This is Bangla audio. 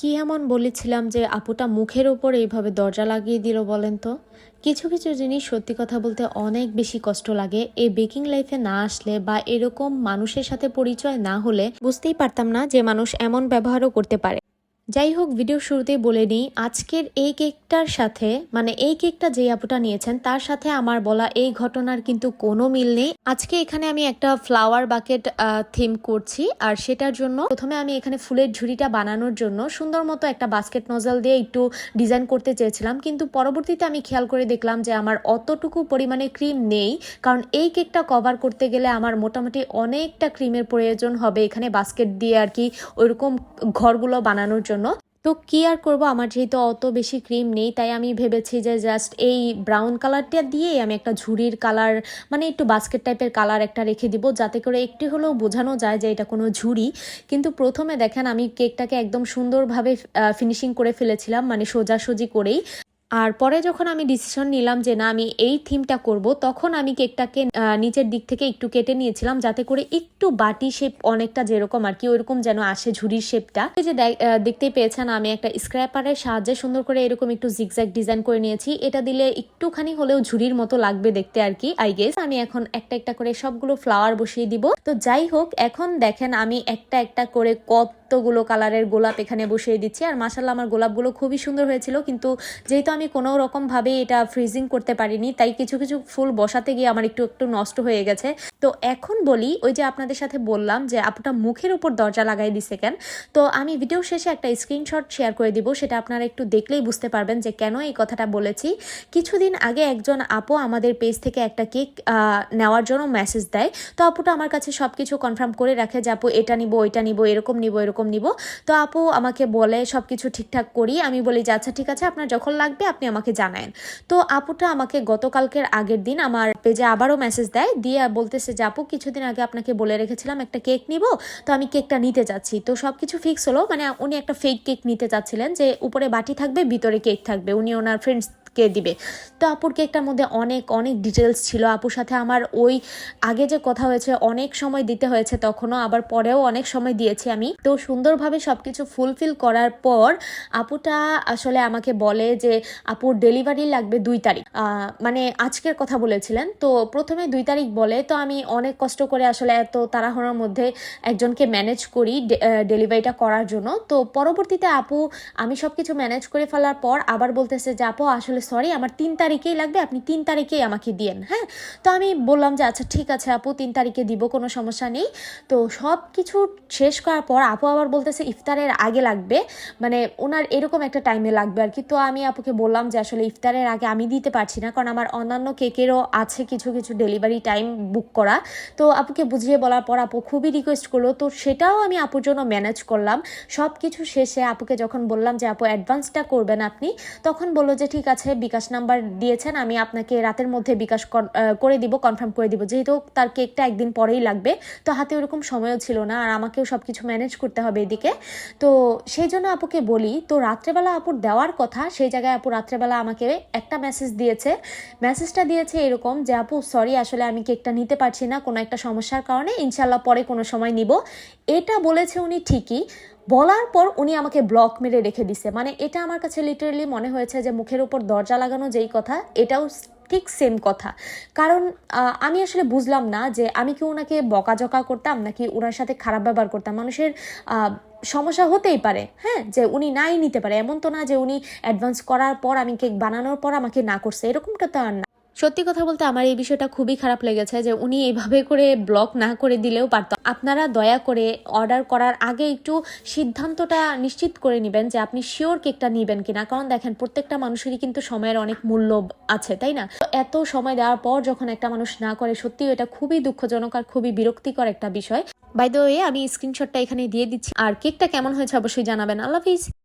কি এমন বলেছিলাম যে আপুটা মুখের ওপর এইভাবে দরজা লাগিয়ে দিল বলেন তো? কিছু কিছু জিনিস সত্যি কথা বলতে অনেক বেশি কষ্ট লাগে। এই বেকিং লাইফে না আসলে বা এরকম মানুষের সাথে পরিচয় না হলে বুঝতেই পারতাম না যে মানুষ এমন ব্যবহারও করতে পারে। যাই হোক, ভিডিওর শুরুতেই বলে নিই, আজকের এই কেকটার সাথে মানে এই কেকটা যে আপুটা নিয়েছেন তার সাথে আমার বলা এই ঘটনার কিন্তু কোনো মিল নেই। আজকে এখানে আমি একটা ফ্লাওয়ার বাকেট থিম করছি, আর সেটার জন্য প্রথমে আমি এখানে ফুলের ঝুড়িটা বানানোর জন্য সুন্দর মতো একটা বাস্কেট নজল দিয়ে একটু ডিজাইন করতে চেয়েছিলাম, কিন্তু পরবর্তীতে আমি খেয়াল করে দেখলাম যে আমার অতটুকু পরিমাণে ক্রিম নেই, কারণ এই কেকটা কভার করতে গেলে আমার মোটামুটি অনেকটা ক্রিমের প্রয়োজন হবে এখানে বাস্কেট দিয়ে আর কি ওইরকম ঘরগুলো বানানোর জন্য। তো কি আর করব, আমার যেহেতু অত বেশি ক্রিম নেই, তাই আমি ভেবেছি যে জাস্ট এই ব্রাউন কালারটা দিয়েই আমি একটা ঝুড়ির কালার, মানে একটু বাস্কেট টাইপের কালার একটা রেখে দিব, যাতে করে একটু হলেও বোঝানো যায় যে এটা কোনো ঝুড়ি। কিন্তু প্রথমে দেখেন আমি কেকটাকে একদম সুন্দরভাবে ফিনিশিং করে ফেলেছিলাম, মানে সোজাসুজি করেই। আর পরে যখন আমি ডিসিশন নিলাম যে না আমি এই থিমটা করব, তখন আমি কেকটাকে নিচের দিক থেকে একটু কেটে নিয়েছিলাম, যাতে করে একটু বাটি শেপ অনেকটা যেরকম আর কি ওইরকম যেন আসে ঝুড়ির শেপটা। এই যে দেখতেই পেয়েছেন আমি একটা স্ক্র্যাপারের সাহায্যে সুন্দর করে এরকম একটু জিগজ্যাগ ডিজাইন করে নিয়েছি। এটা দিলে একটুখানি হলেও ঝুড়ির মতো লাগবে দেখতে আর কি, আই গেস। আমি এখন একটা একটা করে সবগুলো ফ্লাওয়ার বসিয়ে দিব। তো যাই হোক, এখন দেখেন আমি একটা একটা করে কতগুলো কালারের গোলাপ এখানে বসিয়ে দিচ্ছি। আর মাশাআল্লাহ আমার গোলাপগুলো খুবই সুন্দর হয়েছিল, কিন্তু যেহেতু আমি কোনো রকম ভাবে এটা ফ্রিজিং করতে পারিনি, তাই কিছু কিছু ফুল বসাতে গিয়ে আমার একটু একটু নষ্ট হয়ে গেছে। তো এখন বলি, ওই যে আপনাদের সাথে বললাম যে আপুটা মুখের উপর দরজা লাগাই দিছে কেন, তো আমি ভিডিও শেষে একটা স্ক্রিনশট শেয়ার করে দিব, সেটা আপনারা একটু দেখলেই বুঝতে পারবেন যে কেন এই কথাটা বলেছি। কিছুদিন আগে একজন আপু আমাদের পেজ থেকে একটা কেক নেওয়ার জন্য মেসেজ দেয়। তো আপুটা আমার কাছে সবকিছু কনফার্ম করে রাখে যে আপু এটা নিব, ওইটা নিব, এরকম নিব, এরকম নিব। তো আপু আমাকে বলে সবকিছু ঠিকঠাক করি। আমি বলি যে আচ্ছা ঠিক আছে, আপনার যখন লাগবে আপনি আমাকে জানায়েন। তো আপুটা আমাকে গতকালকের আগের দিন আমার পেজে আবারও মেসেজ দেয়, দিয়ে বলতেছে যে আপু কিছুদিন আগে আপনাকে বলে রেখেছিলাম একটা কেক নিব, তো আমি কেকটা নিতে যাচ্ছি। তো সবকিছু ফিক্স হলো, মানে উনি একটা ফেক কেক নিতে চাচ্ছিলেন, যে উপরে বাটি থাকবে ভিতরে কেক থাকবে, উনি ওনার ফ্রেন্ডস কে দিবে। তো আপুর কেকটার মধ্যে অনেক অনেক ডিটেলস ছিল। আপুর সাথে আমার ওই আগে যে কথা হয়েছে অনেক সময় দিতে হয়েছে, তখনও আবার পরেও অনেক সময় দিয়েছি আমি। তো সুন্দরভাবে সবকিছু ফুলফিল করার পর আপুটা আসলে আমাকে বলে যে আপুর ডেলিভারি লাগবে 2 তারিখ, মানে আজকের কথা বলেছিলেন। তো প্রথমে 2 তারিখ বলে, তো আমি অনেক কষ্ট করে আসলে এত তাড়াহুড়োর মধ্যে একজনকে ম্যানেজ করি ডেলিভারিটা করার জন্য। তো পরবর্তীতে আপু আমি সবকিছু ম্যানেজ করে ফেলার পর আবার বলতেছে যে আপু আসলে সরি, আমার 3 তারিখেই লাগবে, আপনি 3 তারিখেই আমাকে দিয়েন। হ্যাঁ, তো আমি বললাম যে আচ্ছা ঠিক আছে আপু, 3 তারিখে দিব, কোনো সমস্যা নেই। তো সব কিছু শেষ করার পর আপু আবার বলতেছে ইফতারের আগে লাগবে, মানে ওনার এরকম একটা টাইমে লাগবে আর কি। তো আমি আপুকে বললাম যে আসলে ইফতারের আগে আমি দিতে পারছি না, কারণ আমার অন্যান্য কেকেরও আছে কিছু কিছু ডেলিভারি টাইম বুক করা। তো আপুকে বুঝিয়ে বলার পর আপু খুবই রিকোয়েস্ট করলো, তো সেটাও আমি আপুর জন্য ম্যানেজ করলাম। সব কিছু শেষে আপুকে যখন বললাম যে আপু অ্যাডভান্সটা করবেন আপনি, তখন বললো যে ঠিক আছে, বিকাশ নাম্বার দিয়েছেন, আমি আপনাকে রাতের মধ্যে বিকাশ করে দিব, কনফার্ম করে দিব, যেহেতু তার কেকটা একদিন পরেই লাগবে। তো হাতে ওরকম সময়ও ছিল না, আর আমাকেও সব কিছু ম্যানেজ করতে হবে এদিকে। তো সেই জন্য আপুকে বলি, তো রাত্রেবেলা আপুর দেওয়ার কথা, সেই জায়গায় আপু রাত্রেবেলা আমাকে একটা মেসেজ দিয়েছে। মেসেজটা দিয়েছে এরকম যে আপু সরি, আসলে আমি কেকটা নিতে পারছি না কোনো একটা সমস্যার কারণে, ইনশাল্লাহ পরে কোনো সময় নিব। এটা বলেছে উনি ঠিকই, বলার পর উনি আমাকে ব্লক মেরে রেখে দিছে। মানে এটা আমার কাছে লিটারেলি মনে হয়েছে যে মুখের উপর দরজা লাগানো যেই কথা, এটাও ঠিক সেম কথা। কারণ আমি আসলে বুঝলাম না যে আমি কি ওনাকে বকাঝকা করতাম নাকি ওনার সাথে খারাপ ব্যবহার করতাম। মানুষের সমস্যা হতেই পারে, হ্যাঁ, যে উনি নাই নিতে পারে, এমন তো না যে উনি অ্যাডভান্স করার পর আমি কেক বানানোর পর আমাকে না করছে, এরকমটা তো আর না। সত্যি কথা বলতে আমার এই বিষয়টা খুবই খারাপ লেগেছে যে উনি এইভাবে করে ব্লক না করে দিলেও পারত। আপনারা দয়া করে অর্ডার করার আগে একটু সিদ্ধান্তটা নিশ্চিত করে নেবেন যে আপনি শিওর কেকটা নেবেন কিনা, কারণ দেখেন প্রত্যেকটা মানুষেরই কিন্তু সময়ের অনেক মূল্য আছে, তাই না? এত সময় দেওয়ার পর যখন একটা মানুষ না করে, সত্যি এটা খুবই দুঃখজনক আর খুবই বিরক্তিকর একটা বিষয়। বাই দ্য ওয়ে, আমি স্ক্রিনশটটা এখানে দিয়ে দিচ্ছি, আর কেকটা কেমন হয়েছে অবশ্যই জানাবেন। আল্লাহ হাফিজ।